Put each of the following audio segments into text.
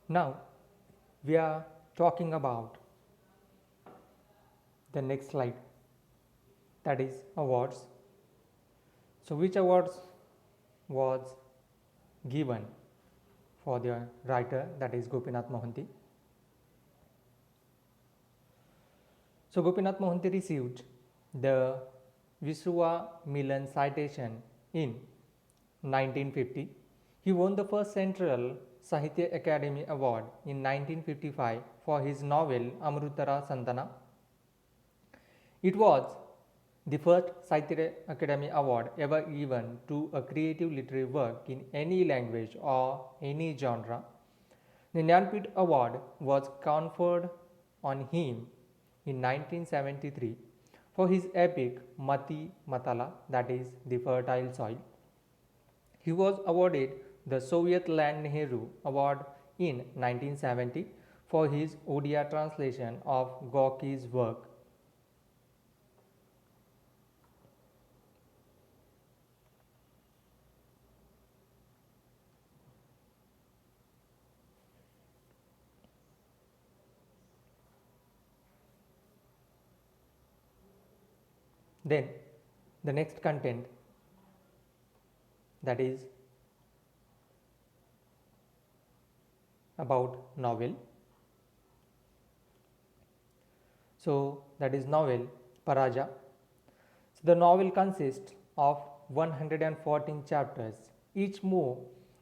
Now we are talking about the next slide, that is awards. So which awards was given for the writer, that is Gopinath Mohanty. So Gopinath Mohanty received the Viswa Milan citation in 1950. He won the first Central Sahitya Academy Award in 1955 for his novel Amrutara Santana. It was the first Sahitya Academy Award ever given to a creative literary work in any language or any genre. The Jnanpith Award was conferred on him in 1973 for his epic Mati Matala, that is the fertile soil. He was awarded the Soviet Land Nehru Award in 1970 for his Odia translation of Gorky's work. Then the next content, that is about novel. So that is novel Paraja. So the novel consists of 114 chapters, each more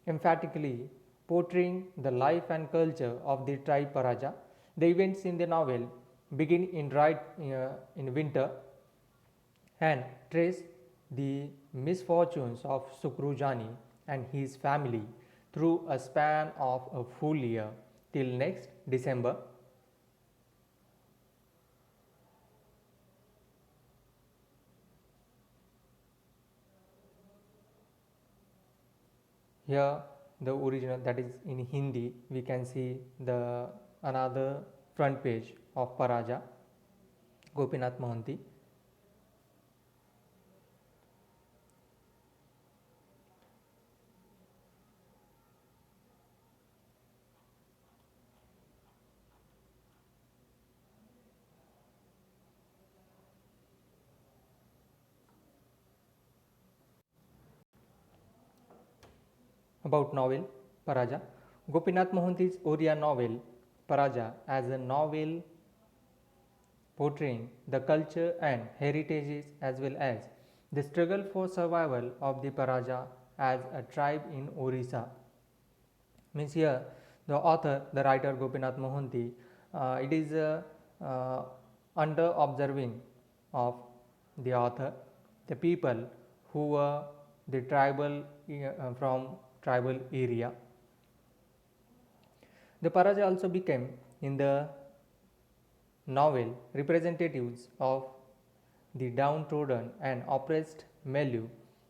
emphatically portraying the life and culture of the tribe Paraja. The events in the novel begin in winter and trace the misfortunes of Sukrujani and his family through a span of a full year till next December. Here the original, that is in Hindi, we can see the another front page of Paraja, Gopinath Mohanty. About novel Paraja, Gopinath Mohanty's Oriya novel Paraja as a novel portraying the culture and heritages as well as the struggle for survival of the Paraja as a tribe in Orissa. Means here the author, the writer Gopinath Mohanty, it is under observing of the author the people who were the tribal from tribal area. The Paraja also became in the novel representatives of the downtrodden and oppressed milieu,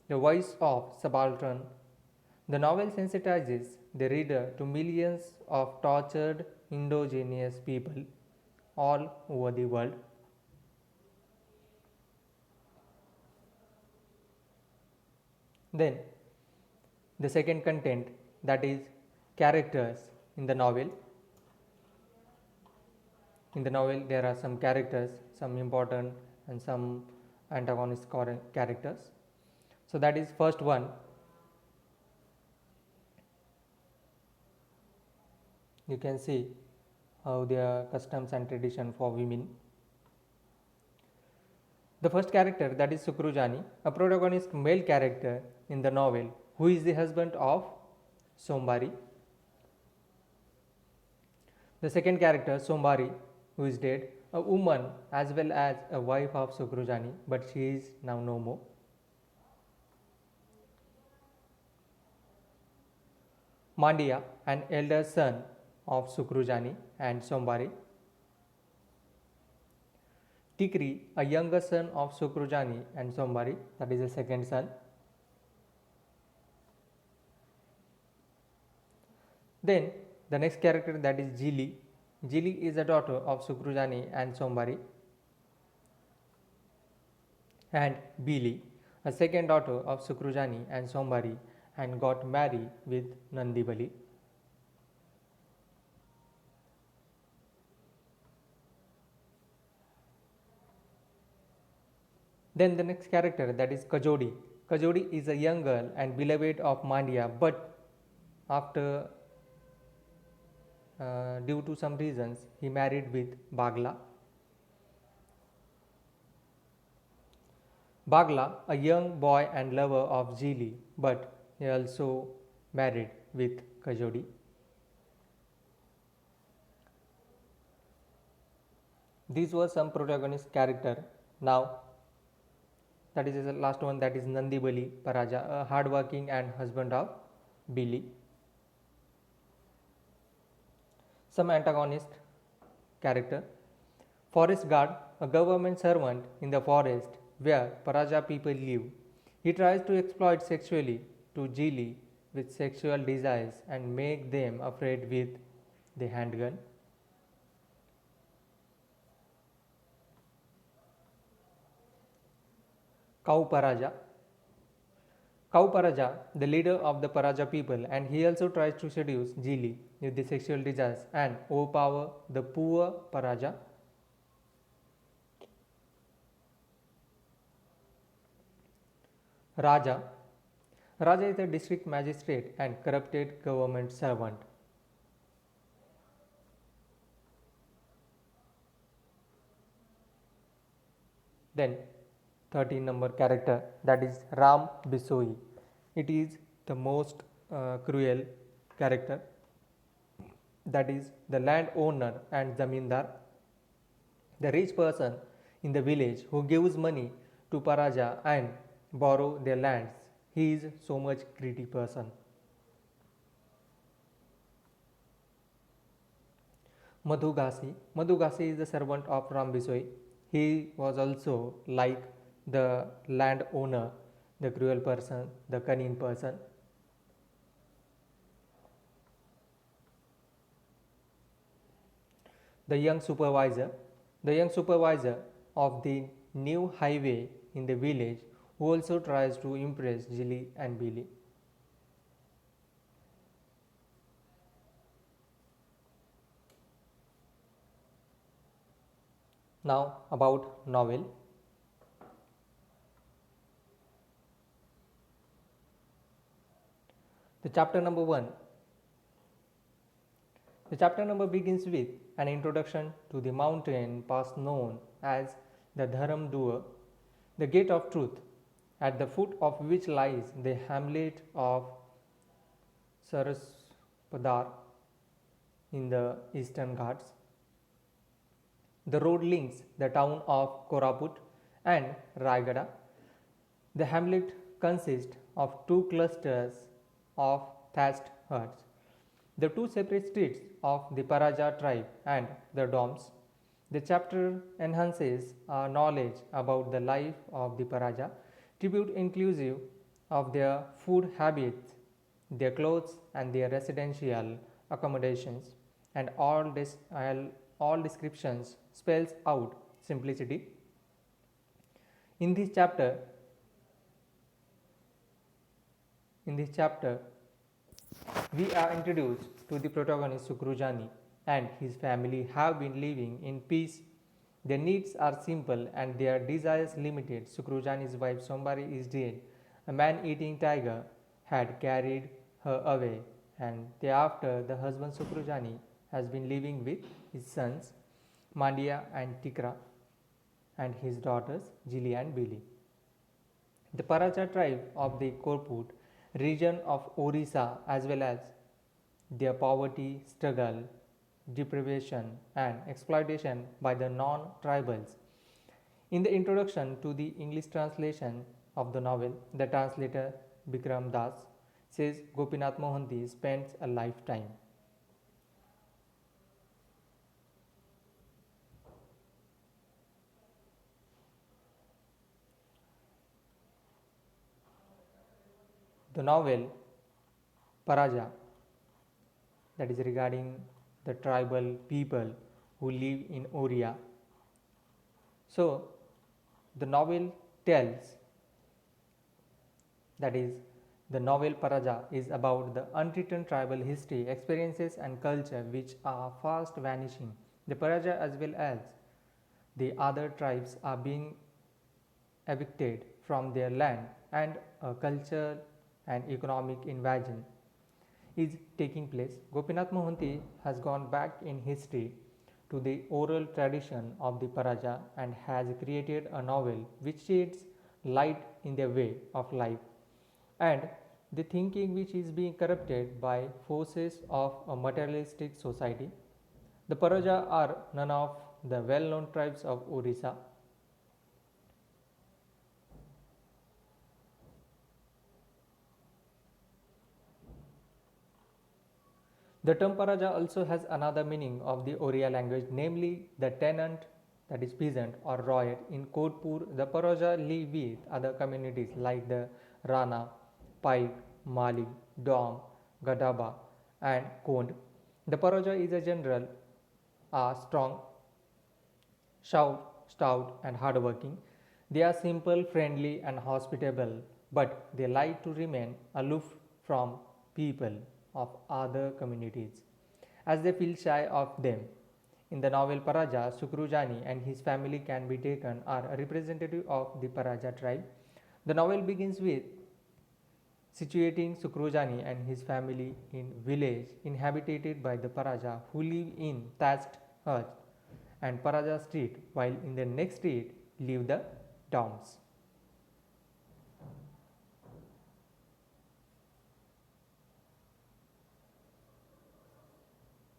the voice of subaltern. The novel sensitizes the reader to millions of tortured indigenous people all over the world. Then the second content, that is characters in the novel. In the novel there are some characters, some important and some antagonist characters. So that is first one. You can see how their customs and tradition for women. The first character, that is Sukrujani, a protagonist male character in the novel, who is the husband of Sombari. The second character, Sombari, who is dead, a woman as well as a wife of Sukrujani, but she is now no more. Mandiya, an elder son of Sukrujani and Sombari. Tikri, a younger son of Sukrujani and Sombari, that is the second son. Then the next character, that is Jili. Jili is a daughter of Sukrujani and Sombari. And Bili, a second daughter of Sukrujani and Sombari, and got married with Nandibali. Then the next character, that is Kajodi. Kajodi is a young girl and beloved of Mandya, but after due to some reasons he married with Bagla. Bagla, a young boy and lover of Jili, but he also married with Kajodi. These were some protagonist character. Now that is the last one, that is Nandi Bali Paraja, a hardworking and husband of Billy. Some antagonist character. Forest guard, a government servant in the forest where Paraja people live. He tries to exploit sexually to Jili with sexual desires and make them afraid with the handgun. Cow Paraja. Cow Paraja, the leader of the Paraja people, and he also tries to seduce Jili with the sexual desires and overpower the poor Paraja. Raja. Raja is a district magistrate and corrupted government servant. Then 13 number character, that is Ram Bisoi. It is the most cruel character, that is the landowner and zamindar, the rich person in the village who gives money to Paraja and borrow their lands. He is so much greedy person. Madhugasi. Madhugasi is the servant of Ram Bisoi. He was also like the landowner, the cruel person, the cunning person. The young supervisor. The young supervisor of the new highway in the village who also tries to impress Jili and Billy. Now about novel. The chapter number 1. The chapter number begins with an introduction to the mountain pass known as the Dharam Dua, the gate of truth, at the foot of which lies the hamlet of Saraspadar in the eastern Ghats. The road links the town of Koraput and Raigada. The hamlet consists of two clusters of thatched huts. The two separate streets of the Paraja tribe and the Doms. The chapter enhances our knowledge about the life of the Paraja, tribute inclusive of their food habits, their clothes and their residential accommodations, and all descriptions spells out simplicity. In this chapter, we are introduced to the protagonist Sukrujani and his family have been living in peace. Their needs are simple and their desires limited. Sukrujani's wife Sombari is dead. A man-eating tiger had carried her away, and thereafter the husband Sukrujani has been living with his sons Mandya and Tikra and his daughters Jili and Billy. The Paraja tribe of the Korput region of Orissa, as well as their poverty, struggle, deprivation and exploitation by the non-tribals. In the introduction to the English translation of the novel, the translator Bikram Das says Gopinath Mohanty spends a lifetime. The novel Paraja, that is regarding the tribal people who live in Oriya. So, the novel tells, that is, the novel Paraja is about the unwritten tribal history, experiences, and culture which are fast vanishing. The Paraja, as well as the other tribes, are being evicted from their land, and a cultural and economic invasion is taking place. Gopinath Mohanty has gone back in history to the oral tradition of the Paraja and has created a novel which sheds light in their way of life and the thinking which is being corrupted by forces of a materialistic society. The Paraja are none of the well-known tribes of Orissa. The term Paraja also has another meaning of the Oriya language, namely the tenant, that is peasant or royal. In Kodpur, the Paraja live with other communities like the Rana, Paik, Mali, Dom, Gadaba, and Kond. The Paraja is a general, strong, stout, and hardworking. They are simple, friendly, and hospitable, but they like to remain aloof from people of other communities as they feel shy of them. In the novel Paraja, Sukrujani and his family can be taken are a representative of the Paraja tribe. The novel begins with situating Sukrujani and his family in village inhabited by the Paraja who live in thatched huts and Paraja street, while in the next street live the Doms.